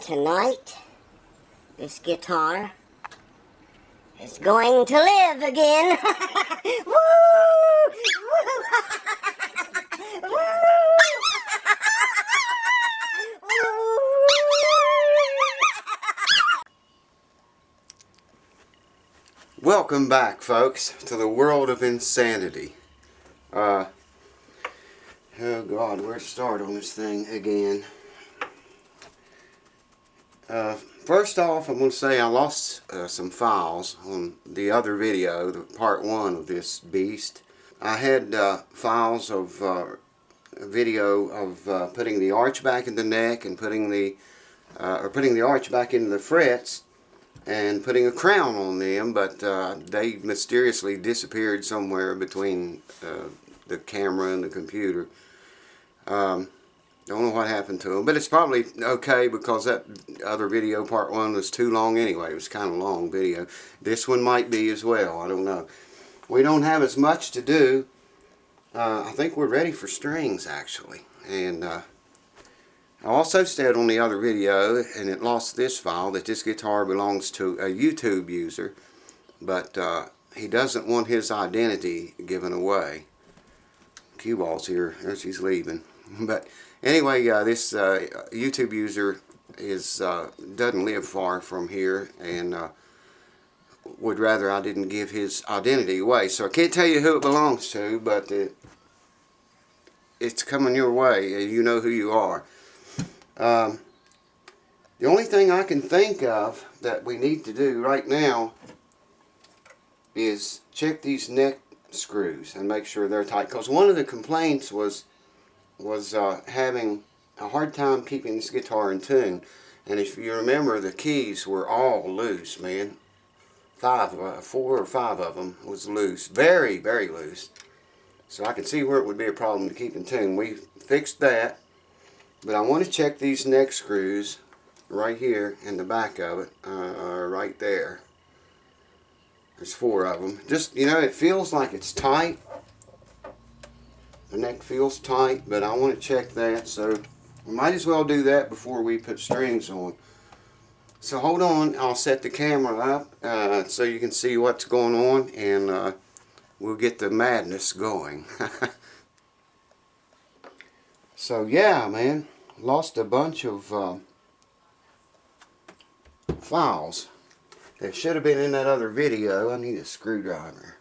Tonight, this guitar is going to live again. Woo! Woo! Woo! Welcome back, folks, to the world of insanity. Oh God, where to start on this thing again? First off, I'm going to say I lost some files on the other video, the part 1 of this beast. I had files of video of putting the arch back in the neck and putting the arch back into the frets and putting a crown on them, but they mysteriously disappeared somewhere between the camera and the computer. Don't know what happened to them, but it's probably okay because that other video, part 1, was too long anyway. It was kind of a long video. This one might be as well. I don't know. We don't have as much to do. I think we're ready for strings, actually. And I also said on the other video, and it lost this file, that this guitar belongs to a YouTube user, but he doesn't want his identity given away. Cue ball's here. There she's leaving. But anyway, this YouTube user doesn't live far from here and would rather I didn't give his identity away. So I can't tell you who it belongs to, but it's coming your way. You know who you are. The only thing I can think of that we need to do right now is check these neck screws and make sure they're tight. Because one of the complaints was having a hard time keeping this guitar in tune. And if you remember, the keys were all loose, man. 4 or 5 of them was loose. Very, very loose. So I could see where it would be a problem to keep in tune. We fixed that. But I want to check these neck screws right here in the back of it. Right there. There's 4 of them. Just, you know, it feels like it's tight. The neck feels tight, but I want to check that, so we might as well do that before we put strings on. So hold on, I'll set the camera up so you can see what's going on, and we'll get the madness going. So yeah, man, lost a bunch of files that should have been in that other video. I need a screwdriver.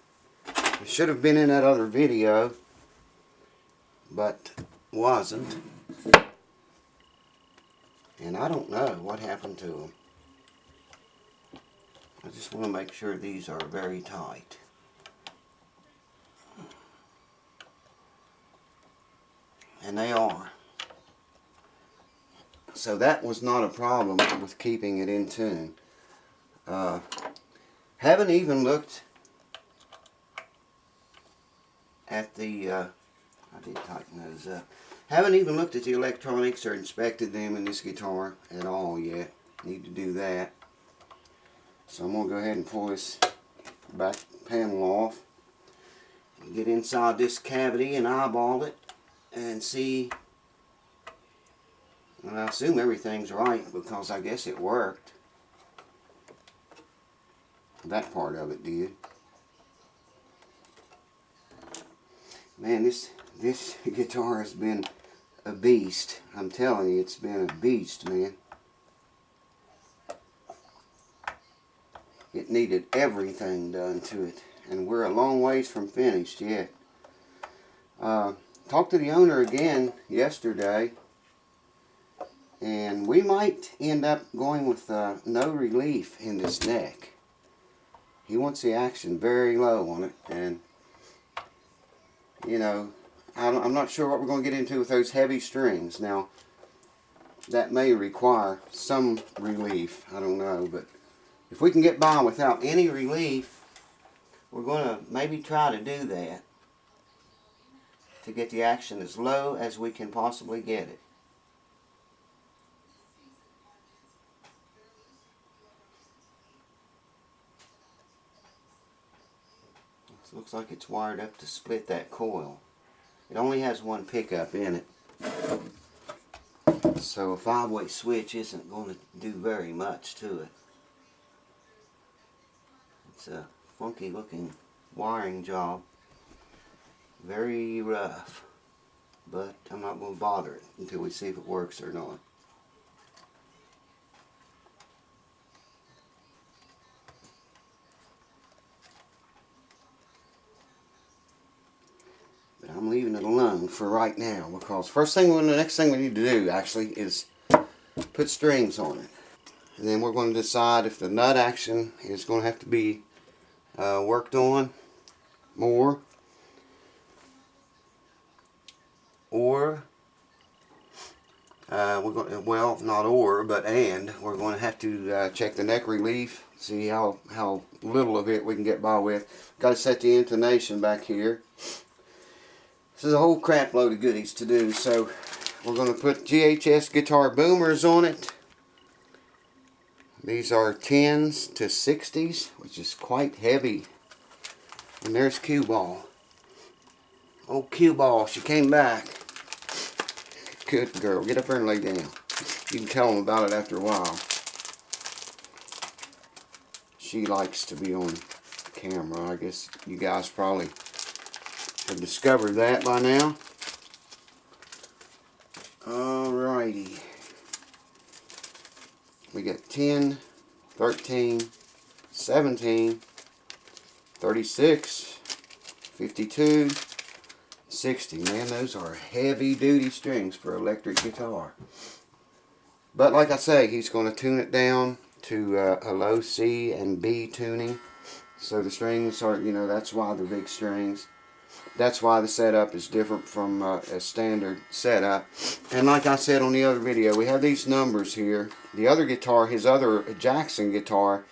It should have been in that other video, but wasn't, and I don't know what happened to them. I just want to make sure these are very tight. And they are. So that was not a problem with keeping it in tune. Haven't even looked at the I did tighten those up. Haven't even looked at the electronics or inspected them in this guitar at all yet. Need to do that. So I'm going to go ahead and pull this back panel off and get inside this cavity and eyeball it and see. And I assume everything's right because I guess it worked. That part of it did. Man, this guitar has been a beast. I'm telling you, it's been a beast, man. It needed everything done to it, and we're a long ways from finished yet. Talked to the owner again yesterday, and we might end up going with no relief in this neck. He wants the action very low on it, and you know, I'm not sure what we're going to get into with those heavy strings. Now, that may require some relief. I don't know, but if we can get by without any relief, we're going to maybe try to do that to get the action as low as we can possibly get it. It looks like it's wired up to split that coil. It only has one pickup in it. So a 5-way switch isn't going to do very much to it. It's a funky looking wiring job. Very rough. But I'm not going to bother it until we see if it works or not. But I'm leaving it alone for right now, because the next thing we need to do actually is put strings on it. And then we're going to decide if the nut action is going to have to be worked on more, or we're going to, well, not or, but and we're going to have to check the neck relief, see how little of it we can get by with. Got to set the intonation back here. This is a whole crap load of goodies to do. So we're going to put GHS guitar boomers on it. These are 10s to 60s, which is quite heavy. And there's Cue Ball. Oh, Cue Ball, she came back. Good girl, get up there and lay down. You can tell them about it after a while. She likes to be on camera. I guess you guys probably have discovered that by now. Alrighty. We got 10, 13, 17, 36, 52, 60. Man, those are heavy duty strings for electric guitar. But like I say, he's going to tune it down to a low C and B tuning. So the strings are, that's why they're big strings. That's why the setup is different from a standard setup. And like I said on the other video, we have these numbers here. The other guitar, his other Jackson guitar,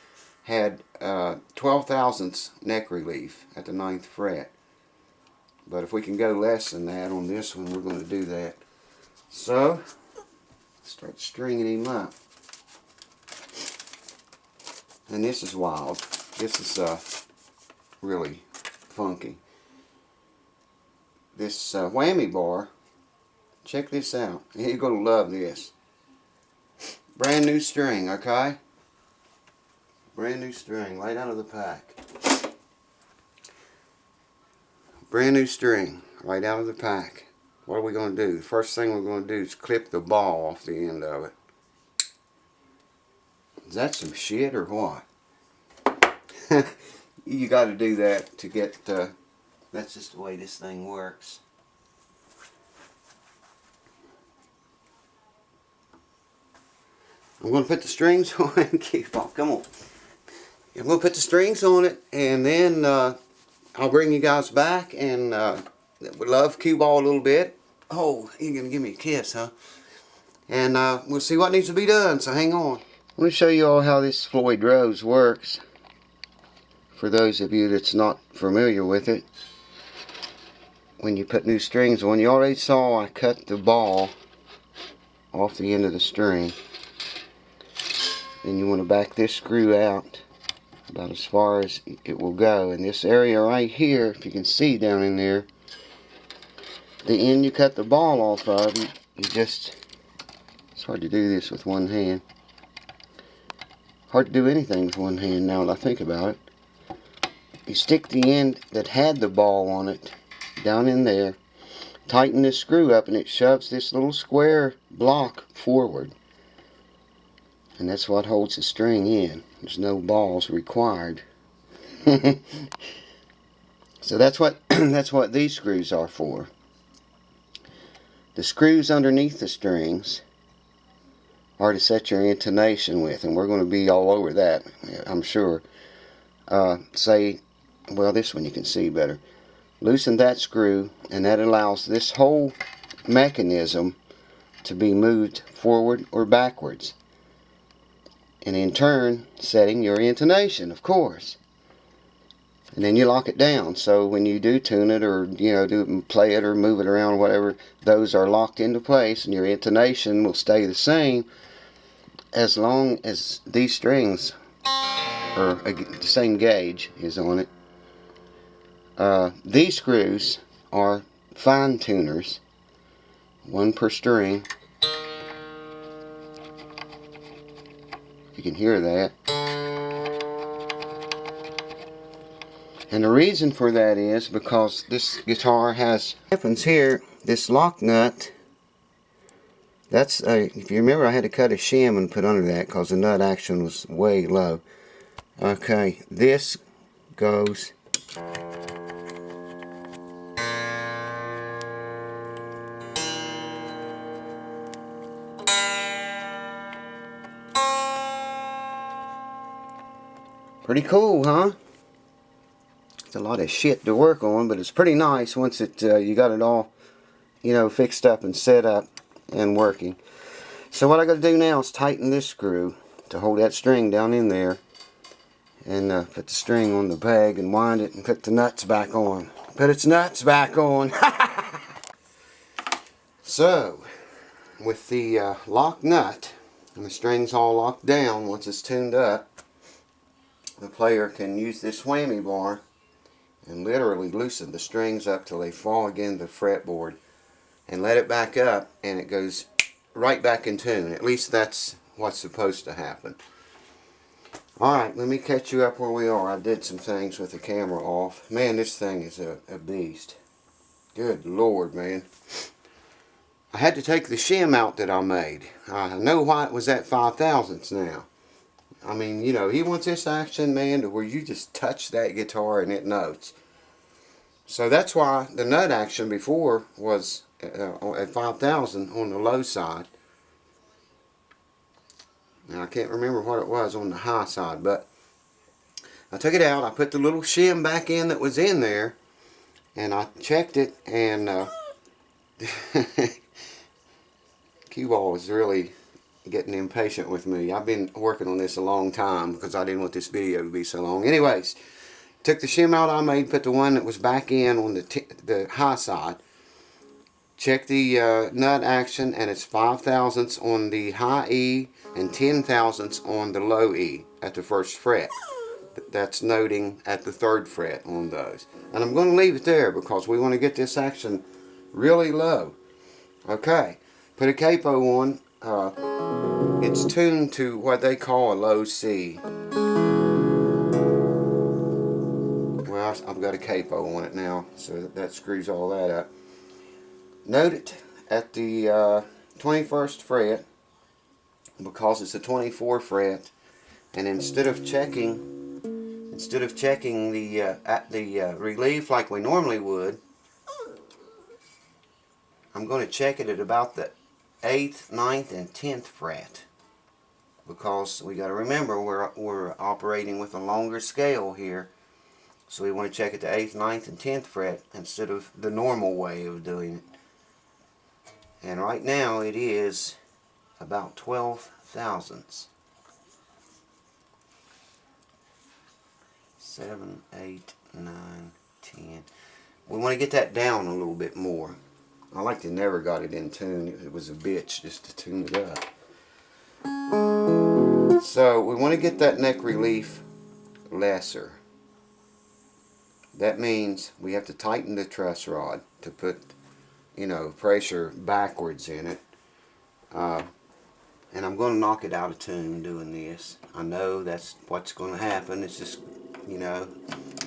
had 12 thousandths neck relief at the 9th fret. But if we can go less than that on this one, we're going to do that. So, start stringing him up. And this is wild. This is really funky. This whammy bar, check this out. You're going to love this. Brand new string, okay? Brand new string, right out of the pack. Brand new string, right out of the pack. What are we going to do? The first thing we're going to do is clip the ball off the end of it. Is that some shit or what? You got to do that to get... that's just the way this thing works. I'm going to put the strings on it. Keep off. Come on. I'm going to put the strings on it, and then I'll bring you guys back, and we love Cue Ball a little bit. Oh, you're going to give me a kiss, huh? And we'll see what needs to be done, so hang on. I'm going to show you all how this Floyd Rose works. For those of you that's not familiar with it. When you put new strings on, you already saw I cut the ball off the end of the string. Then you want to back this screw out about as far as it will go. And this area right here, if you can see down in there, the end you cut the ball off of, you just, it's hard to do this with one hand. Hard to do anything with one hand now that I think about it. You stick the end that had the ball on it down in there, tighten this screw up, and it shoves this little square block forward, and that's what holds the string in. There's no balls required. So that's what that's what these screws are for. The screws underneath the strings are to set your intonation with, and we're going to be all over that, I'm sure. Say, well, this one you can see better. Loosen that screw, and that allows this whole mechanism to be moved forward or backwards. And in turn, setting your intonation, of course. And then you lock it down, so when you do tune it, or play it or move it around or whatever, those are locked into place, and your intonation will stay the same as long as these strings, or the same gauge is on it. These screws are fine tuners, one per string, you can hear that. And the reason for that is because this guitar has, happens here, this lock nut. That's if you remember, I had to cut a shim and put under that because the nut action was way low. Okay, this goes pretty cool, huh? It's a lot of shit to work on, but it's pretty nice once you got it all, you know, fixed up and set up and working. So what I got to do now is tighten this screw to hold that string down in there, and put the string on the peg and wind it and put the nuts back on. Put its nuts back on. So with the lock nut and the strings all locked down, once it's tuned up, the player can use this whammy bar and literally loosen the strings up till they fall again to the fretboard and let it back up, and it goes right back in tune. At least that's what's supposed to happen. Alright, let me catch you up where we are. I did some things with the camera off. Man, this thing is a beast. Good Lord, man. I had to take the shim out that I made. I know why it was at 5 thousandths now. I mean, you know, he wants this action, man, to where you just touch that guitar and it notes. So that's why the nut action before was at 5,000 on the low side. Now I can't remember what it was on the high side, but I took it out. I put the little shim back in that was in there, and I checked it, and cue ball was really getting impatient with me. I've been working on this a long time because I didn't want this video to be so long. Anyways, took the shim out I made, put the one that was back in on the high side. Check the nut action, and it's 5 thousandths on the high E and 10 thousandths on the low E at the first fret. That's noting at the 3rd fret on those. And I'm going to leave it there because we want to get this action really low. Okay, put a capo on. It's tuned to what they call a low C. Well, I've got a capo on it now, so that screws all that up. Note it at the 21st fret, because it's a 24 fret, and instead of checking the relief like we normally would, I'm going to check it at about the 8th, 9th, and 10th fret, because we got to remember we're operating with a longer scale here, so we want to check it the 8th, 9th, and 10th fret instead of the normal way of doing it. And right now it is about 12 thousandths. 7, 8, 9, 10. We want to get that down a little bit more. I like to never got it in tune. It was a bitch just to tune it up. So we want to get that neck relief lesser. That means we have to tighten the truss rod to put, you know, pressure backwards in it. And I'm going to knock it out of tune doing this. I know that's what's going to happen. It's just, you know,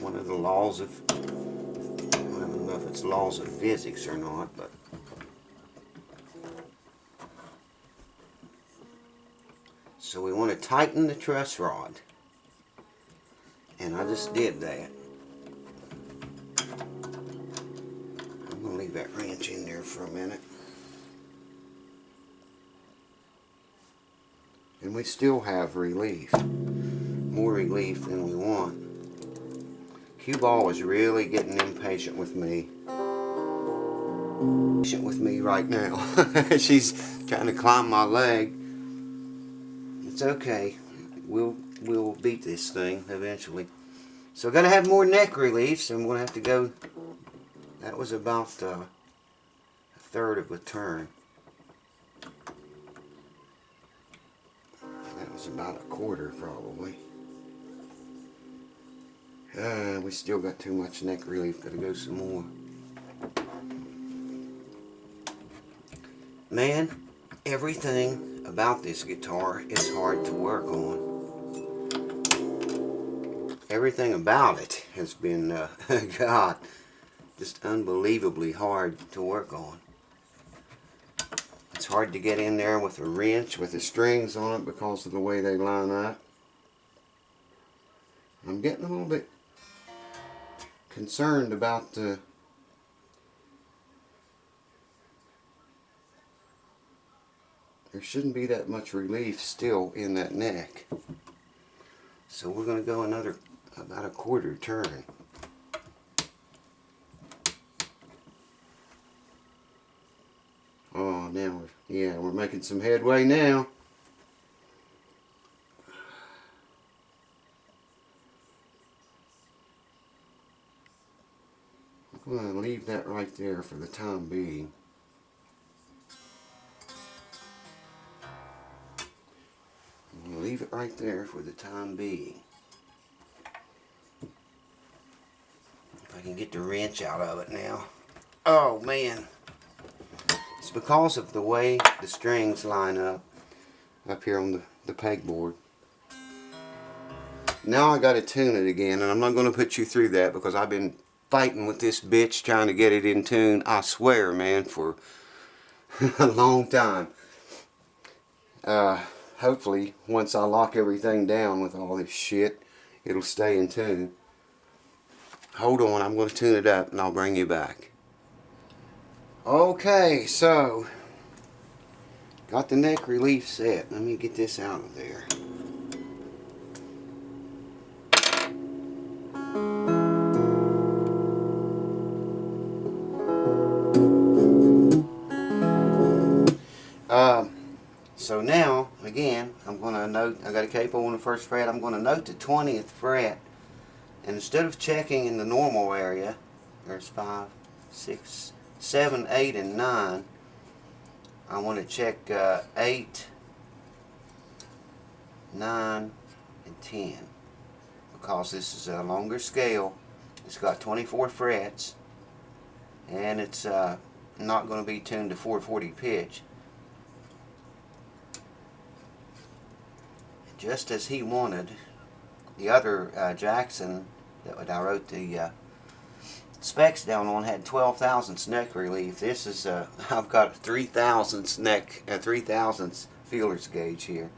one of the laws of, I don't know if it's laws of physics or not, but so we want to tighten the truss rod, and I just did that. I'm going to leave that wrench in there for a minute. And we still have relief. More relief than we want. Cue ball is really getting impatient with me. Right now. She's trying to climb my leg. It's okay. We'll beat this thing eventually. So we're going to have more neck reliefs, and we're going to have to go. That was about a third of a turn. That was about a quarter probably. We still got too much neck relief. Gotta go some more. Man, everything about this guitar, it's hard to work on. Everything about it has been, God, just unbelievably hard to work on. It's hard to get in there with a wrench with the strings on it because of the way they line up. I'm getting a little bit concerned about the there shouldn't be that much relief still in that neck. So we're going to go another about a quarter turn. Oh, now we're making some headway now. I'm going to leave that right there for the time being. I'm going to leave it right there for the time being. If I can get the wrench out of it now. Oh man. It's because of the way the strings line up here on the pegboard. Now I got to tune it again, and I'm not going to put you through that because I've been fighting with this bitch trying to get it in tune, I swear, man, for a long time. Hopefully, once I lock everything down with all this shit, it'll stay in tune. Hold on, I'm going to tune it up and I'll bring you back. Okay, so got the neck relief set. Let me get this out of there. So now, again, I'm going to note, I got a capo on the first fret, I'm going to note the 20th fret, and instead of checking in the normal area, there's 5, 6, 7, 8, and 9, I want to check 8, 9, and 10, because this is a longer scale. It's got 24 frets, and it's not going to be tuned to 440 pitch. Just as he wanted. The other Jackson that I wrote the specs down on had 12 thousandths neck relief. This is I've got a 3 thousandths neck, 3 thousandths feelers gauge here,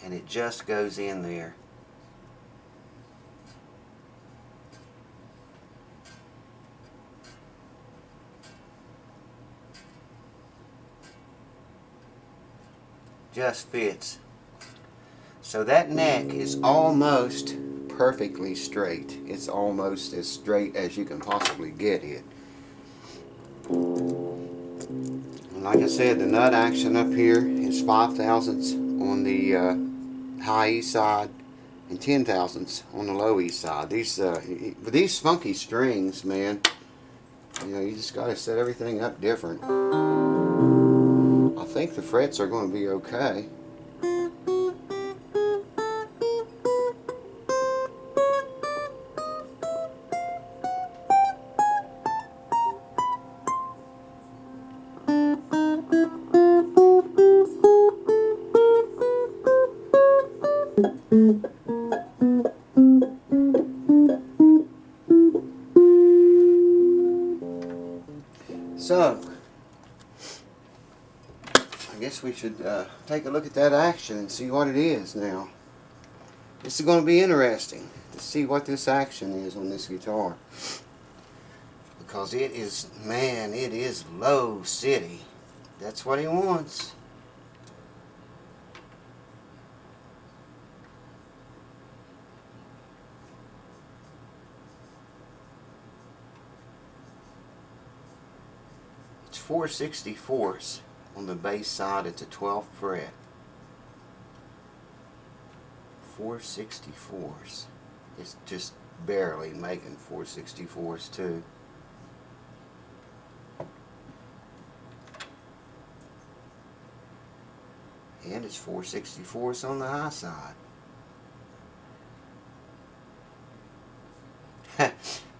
and it just goes in there. Just fits. So that neck is almost perfectly straight. It's almost as straight as you can possibly get it. And like I said, the nut action up here is 5 thousandths on the high E side and 10 thousandths on the low E side. With these funky strings, man, you know, you just got to set everything up different. I think the frets are going to be okay. So, I guess we should take a look at that action and see what it is now. This is going to be interesting to see what this action is on this guitar. Because it is, man, it is low city. That's what he wants. It's 4/64 on the bass side at the 12th fret. 4/64. It's just barely making 4/64 too. And it's 4/64 on the high side.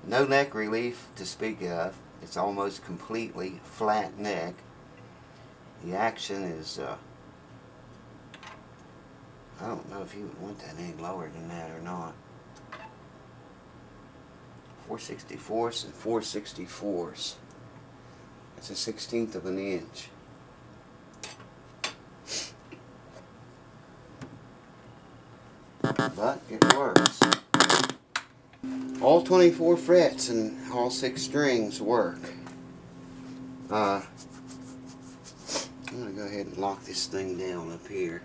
No neck relief to speak of. It's almost completely flat neck. The action is I don't know if you would want that any lower than that or not. 4/64 and 4/64. That's a 1/16 of an inch. But it works. All 24 frets and all 6 strings work. I'm going to go ahead and lock this thing down up here.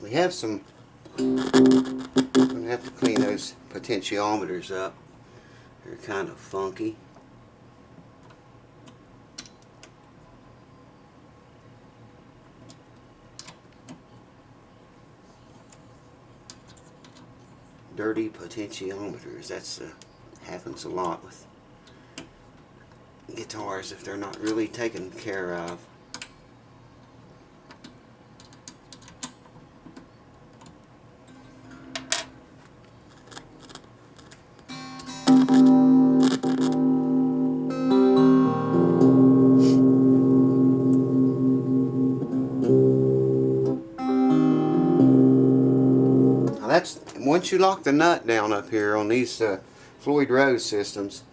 We have some, I'm going to have to clean those potentiometers up. They're kind of funky. Dirty potentiometers. That's happens a lot with guitars if they're not really taken care of. Now that's, once you lock the nut down up here on these Floyd Rose systems,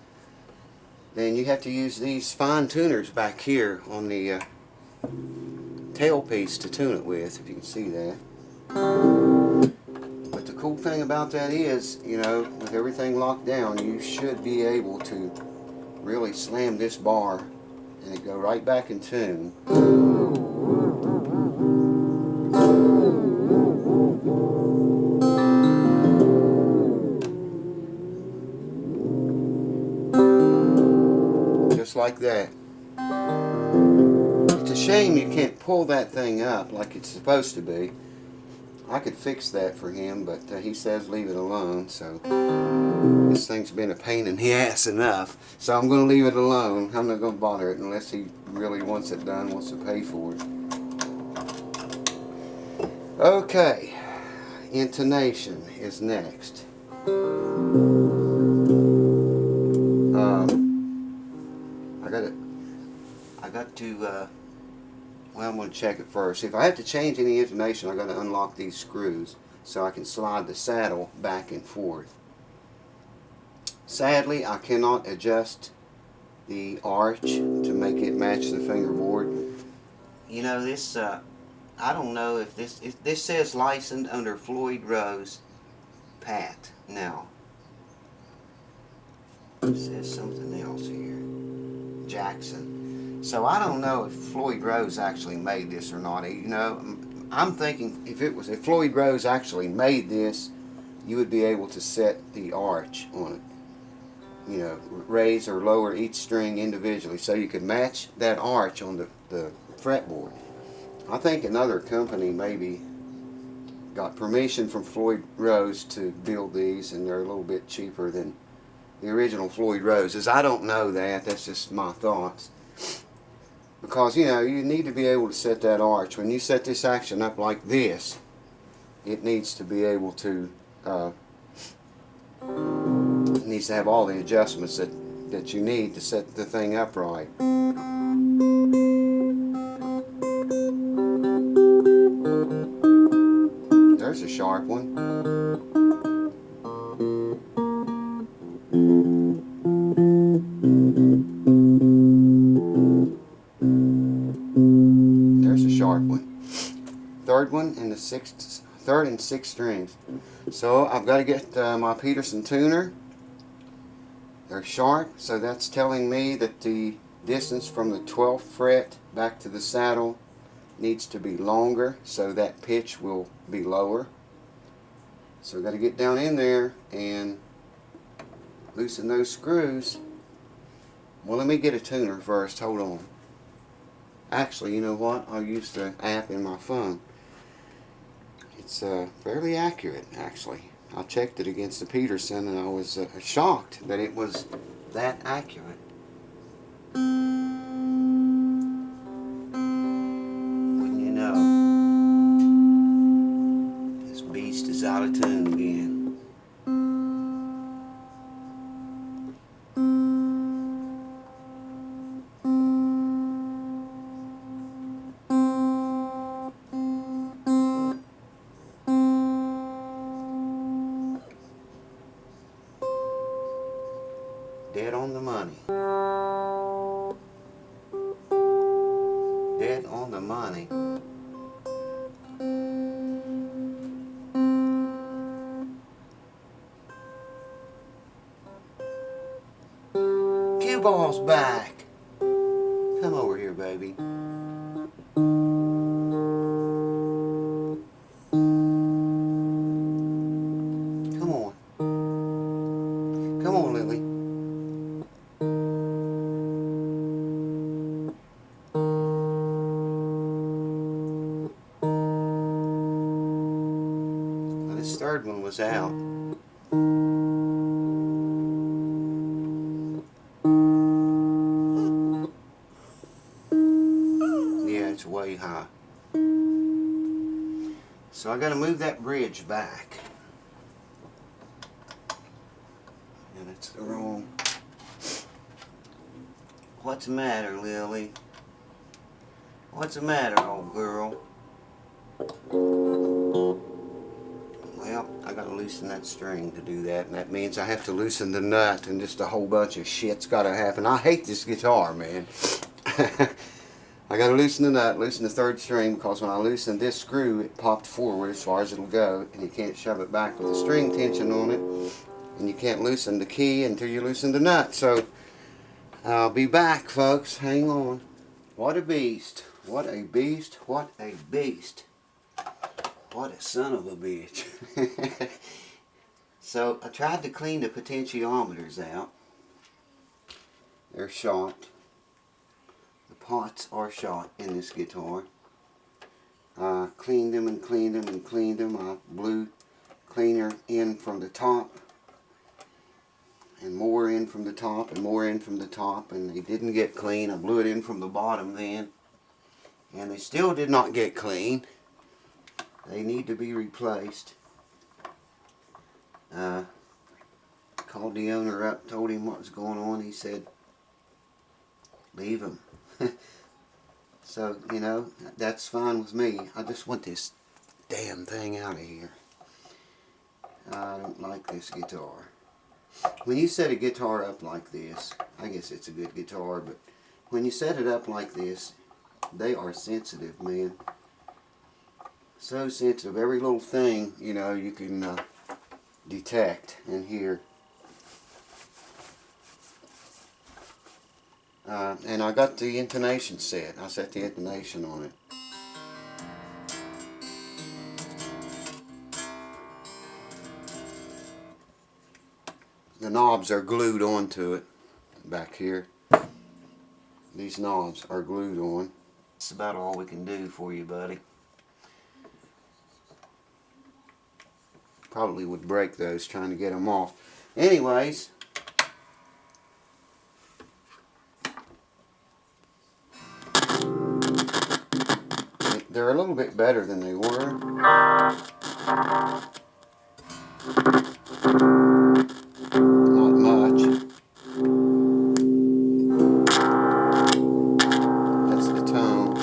then you have to use these fine tuners back here on the tailpiece to tune it with, if you can see that. But the cool thing about that is, you know, with everything locked down, you should be able to really slam this bar and it go right back in tune. Just like that. It's a shame you can't pull that thing up like it's supposed to be. I could fix that for him, but he says leave it alone, so this thing's been a pain in the ass enough. So I'm going to leave it alone. I'm not going to bother it unless he really wants it done, wants to pay for it. Okay, Intonation is next. I got to, well, I'm going to check it first. If I have to change any intonation, I've got to unlock these screws so I can slide the saddle back and forth. Sadly, I cannot adjust the arch to make it match the fingerboard. You know, this, I don't know if this says licensed under Floyd Rose Pat. Now, it says something else here. Jackson. So I don't know if Floyd Rose actually made this or not. You know, I'm thinking if Floyd Rose actually made this, you would be able to set the arch on it. You know, raise or lower each string individually, so you could match that arch on the fretboard. I think another company maybe got permission from Floyd Rose to build these, and they're a little bit cheaper than the original Floyd Roses. I don't know that. That's just my thoughts. Because, you know, you need to be able to set that arch. When you set this action up like this, it needs to be able to, it needs to have all the adjustments that you need to set the thing up right. There's a sharp one. There's a sharp one. Third one in the third and sixth strings. So I've got to get my Peterson tuner. They're sharp, so that's telling me that the distance from the 12th fret back to the saddle needs to be longer, so that pitch will be lower. So I've got to get down in there and loosen those screws. Well, let me get a tuner first. Hold on. Actually, you know what? I'll use the app in my phone. It's fairly accurate, actually. I checked it against the Peterson, and I was shocked that it was that accurate. Wouldn't you know? This beast is out of tune again. on the money. Dead on the money. Cue ball's back. Come over here, baby. Come on. Come on, Lily. Well, this third one was out. Yeah, it's way high. So I got to move that bridge back. And it's the wrong. What's the matter, Lily? What's the matter, old girl? Well, I gotta loosen that string to do that, and that means I have to loosen the nut, and just a whole bunch of shit's gotta happen. I hate this guitar, man. I gotta loosen the nut, loosen the third string, because when I loosened this screw, it popped forward as far as it'll go, and you can't shove it back with a string tension on it, and you can't loosen the key until you loosen the nut. So I'll be back, folks. Hang on. What a beast. What a beast. What a beast. What a son of a bitch. So I tried to clean the potentiometers out. They're shot. The pots are shot in this guitar. I cleaned them and cleaned them and cleaned them. I blew cleaner in from the top, and more in from the top, and more in from the top, and they didn't get clean. I blew it in from the bottom then, and they still did not get clean. They need to be replaced. Called the owner up, told him what was going on. He said, leave them. So, you know, that's fine with me. I just want this damn thing out of here. I don't like this guitar. When you set a guitar up like this, I guess it's a good guitar, but when you set it up like this, they are sensitive, man. So sensitive. Every little thing, you know, you can detect and hear. And I got the intonation set. I set the intonation on it. The knobs are glued onto it back here. These knobs are glued on. That's about all we can do for you, buddy. Probably would break those trying to get them off. Anyways, they're a little bit better than they were. Not much. That's the tone.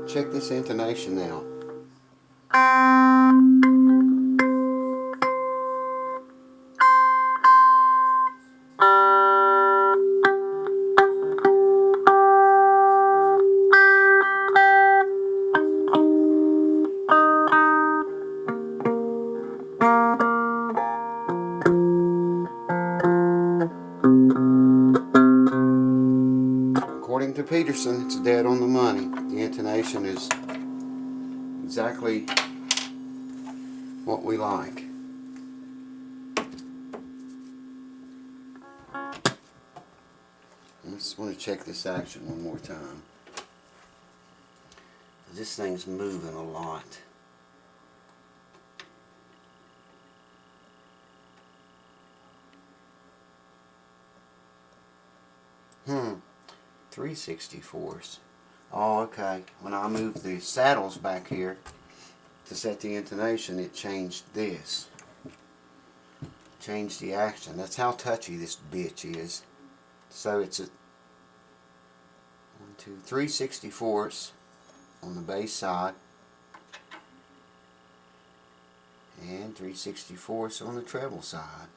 Check this intonation out. According to Peterson, it's dead on the money. The intonation is exactly what we like. I just want to check this action one more time. This thing's moving a lot. 3/64. Oh, okay. When I moved the saddles back here to set the intonation, it changed this change the action. That's how touchy this bitch is. So it's a 1, 2, 3/64 on the bass side and 3/64 on the treble side.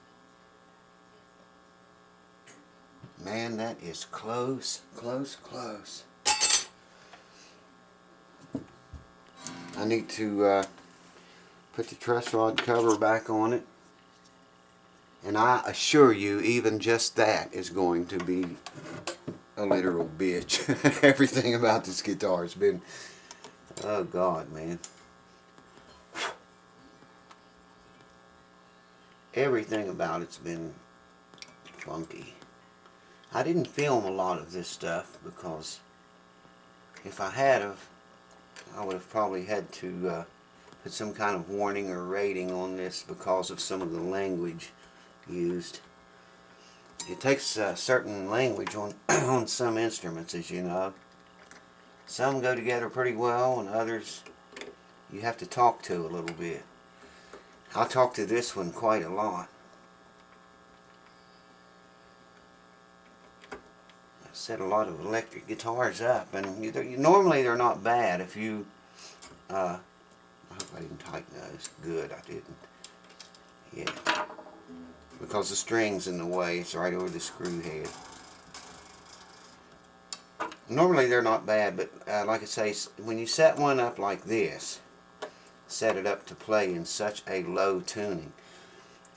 Man, that is close, close, close. I need to put the truss rod cover back on it, and I assure you even just that is going to be a literal bitch. Everything about this guitar has been, oh God, man. Everything about it's been funky. I didn't film a lot of this stuff because if I had of, I would have probably had to put some kind of warning or rating on this because of some of the language used. It takes a certain language on on some instruments, as you know. Some go together pretty well, and others you have to talk to a little bit. I talk to this one quite a lot. I've set a lot of electric guitars up, and normally they're not bad if you I hope I didn't tighten those. Good, I didn't. Yeah. Because the string's in the way, it's right over the screw head. Normally they're not bad, but like I say, when you set one up like this, set it up to play in such a low tuning.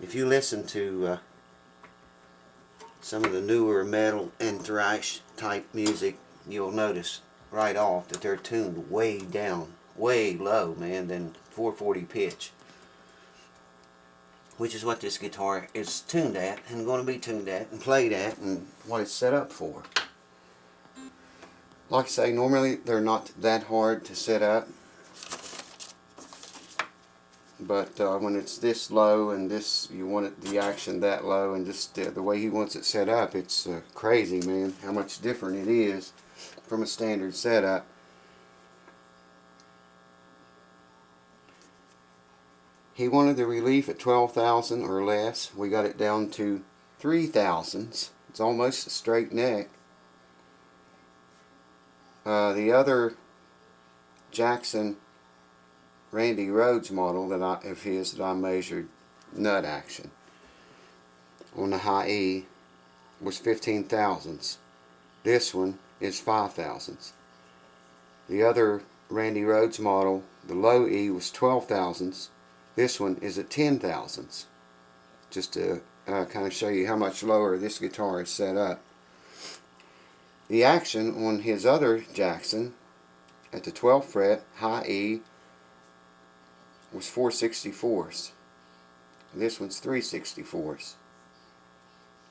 If you listen to some of the newer metal and thrash type music, you'll notice right off that they're tuned way down, way low, man, than 440 pitch, which is what this guitar is tuned at and going to be tuned at and played at and what it's set up for. Like I say, normally they're not that hard to set up, but when it's this low and this, you want it, the action that low, and just the way he wants it set up, it's crazy, man, how much different it is from a standard setup. He wanted the relief at 12,000 or less. We got it down to 3,000s. It's almost a straight neck. The other Jackson Randy Rhoads model of his that I measured nut action on the high E was 15,000s. This one is 5,000s. The other Randy Rhoads model, the low E, was 12,000s. This one is at 10,000s. Just to kind of show you how much lower this guitar is set up. The action on his other Jackson at the 12th fret, high E, was 4/64. This one's 3/64.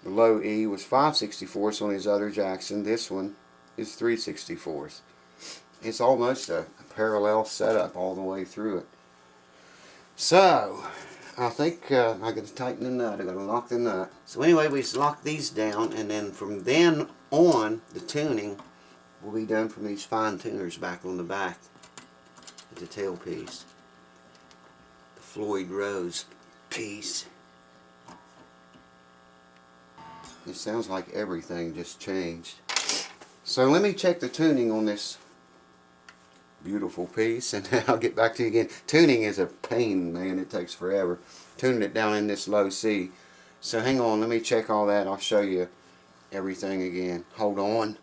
The low E was 5/64 on his other Jackson. This one is 3/64. It's almost a parallel setup all the way through it. So, I think I got to tighten the nut. I got to lock the nut. So anyway, we just lock these down, and then from then on, the tuning will be done from these fine tuners back on the back at the tailpiece. The Floyd Rose piece. It sounds like everything just changed. So let me check the tuning on this beautiful piece, and then I'll get back to you again. Tuning is a pain, man. It takes forever. Tuning it down in this low C. So hang on, let me check all that. I'll show you everything again. Hold on.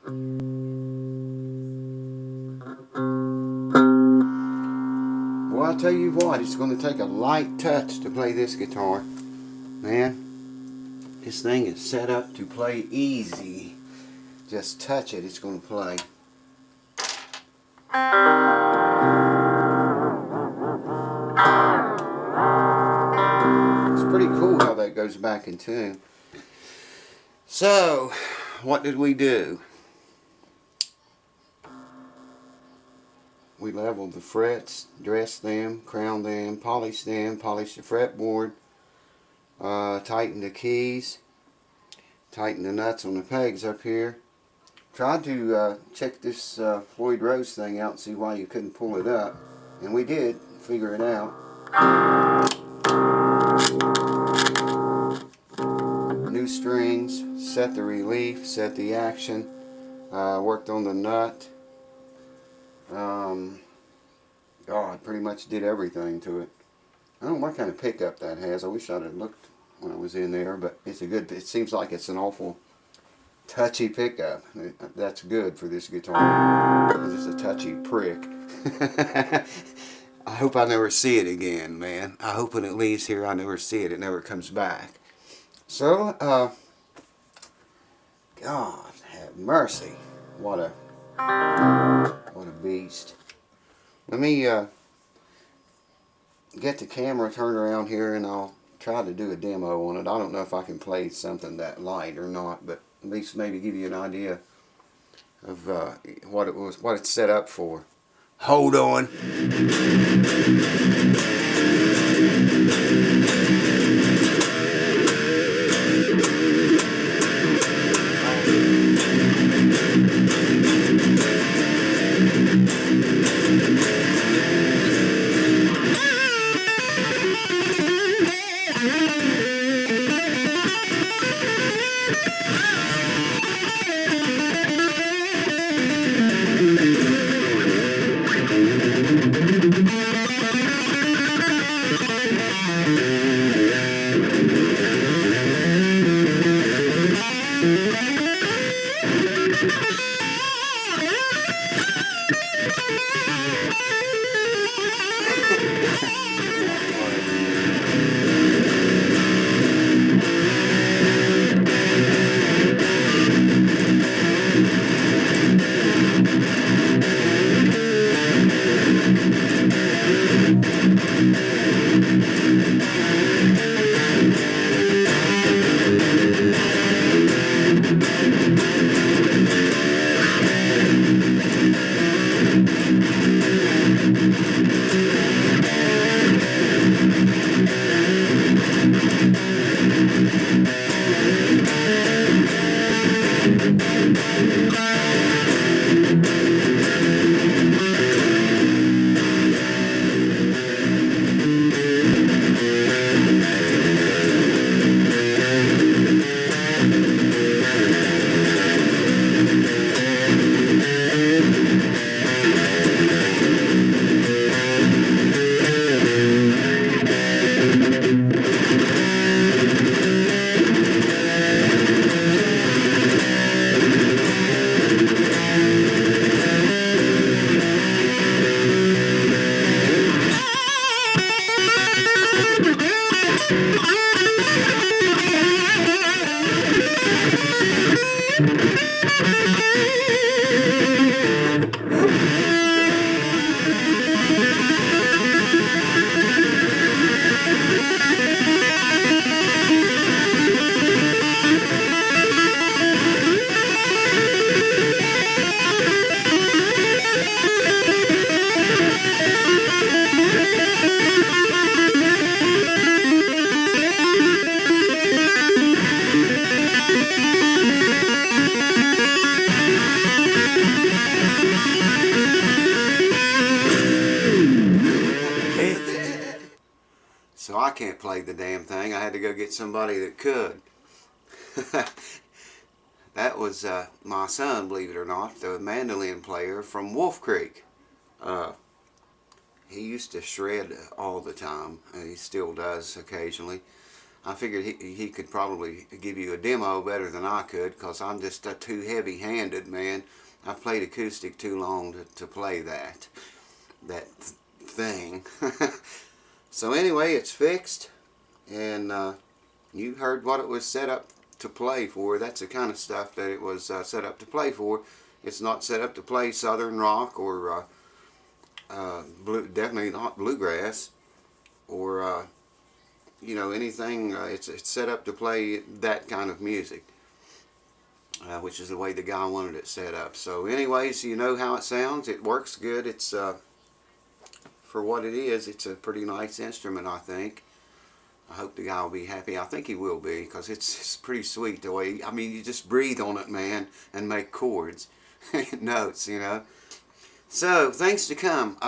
Well, I'll tell you what, it's going to take a light touch to play this guitar. Man, this thing is set up to play easy. Just touch it, it's going to play. It's pretty cool how that goes back in tune. So, what did we do? We leveled the frets, dressed them, crowned them, polished the fretboard, tightened the keys, tightened the nuts on the pegs up here. Tried to check this Floyd Rose thing out and see why you couldn't pull it up, and we did figure it out. set the relief, set the action, worked on the nut. I pretty much did everything to it. I don't know what kind of pickup that has. I wish I'd have looked when I was in there, but it's a good, it seems like it's an awful touchy pickup. That's good for this guitar. It's just a touchy prick. I hope I never see it again, man. I hope when it leaves here I never see it. It never comes back. So, God have mercy. What a beast. Let me get the camera turned around here and I'll try to do a demo on it. I don't know if I can play something that light or not, but at least maybe give you an idea of what it's set up for. Hold on. So I can't play the damn thing. I had to go get somebody that could. That was my son, believe it or not, the mandolin player from Wolf Creek. He used to shred all the time, and he still does occasionally. I figured he could probably give you a demo better than I could, because I'm just too heavy-handed, man. I've played acoustic too long to play that thing. So anyway, it's fixed, and you heard what it was set up to play for. That's the kind of stuff that it was set up to play for. It's not set up to play southern rock or definitely not bluegrass or you know, anything. It's set up to play that kind of music, which is the way the guy wanted it set up. So anyways, you know how it sounds. It works good. It's for what it is, it's a pretty nice instrument, I think. I hope the guy will be happy. I think he will be, because it's pretty sweet the way, I mean, you just breathe on it, man, and make chords, notes, you know. So, things to come.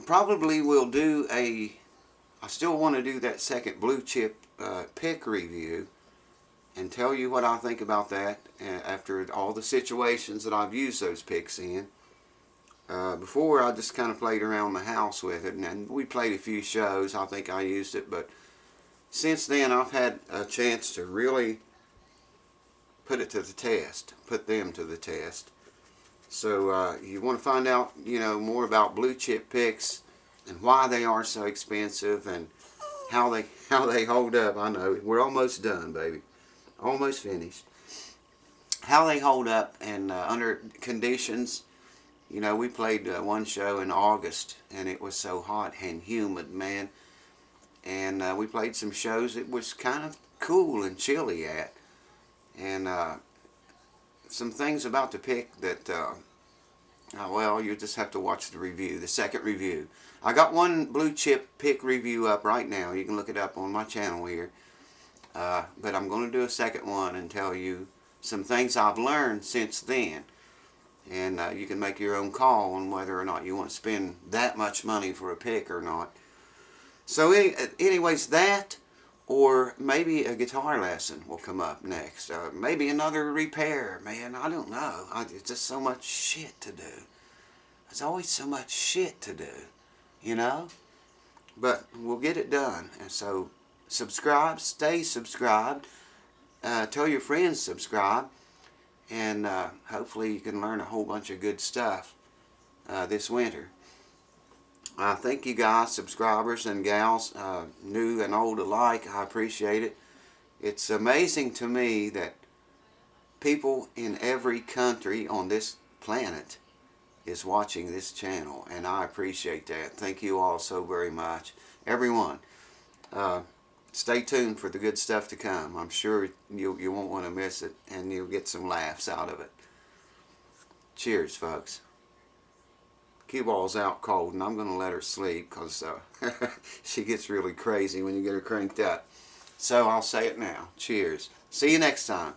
Probably will do I still want to do that second blue chip pick review. and tell you what I think about that after all the situations that I've used those picks in. Before, I just kind of played around the house with it, and we played a few shows. I think I used it, but since then I've had a chance to really put it to the test, put them to the test. So you want to find out, more about blue chip picks and why they are so expensive and how they hold up. I know we're almost done, baby, almost finished. How they hold up and under conditions. We played one show in August, and it was so hot and humid, man. And we played some shows it was kind of cool and chilly at. And some things about the pick that, well, you just have to watch the review, the second review. I got one blue chip pick review up right now. You can look it up on my channel here. But I'm going to do a second one and tell you some things I've learned since then. And you can make your own call on whether or not you want to spend that much money for a pick or not. So anyways, that or maybe a guitar lesson will come up next. Maybe another repair, man. I don't know. It's just so much shit to do. There's always so much shit to do, But we'll get it done. And so subscribe, stay subscribed. Tell your friends subscribe. And hopefully you can learn a whole bunch of good stuff this winter. Thank you guys, subscribers and gals, new and old alike. I appreciate it. It's amazing to me that people in every country on this planet is watching this channel, and I appreciate that. Thank you all so very much. Everyone, stay tuned for the good stuff to come. I'm sure you won't want to miss it, and you'll get some laughs out of it. Cheers, folks. Cue ball's out cold, and I'm going to let her sleep because she gets really crazy when you get her cranked up. So I'll say it now. Cheers. See you next time.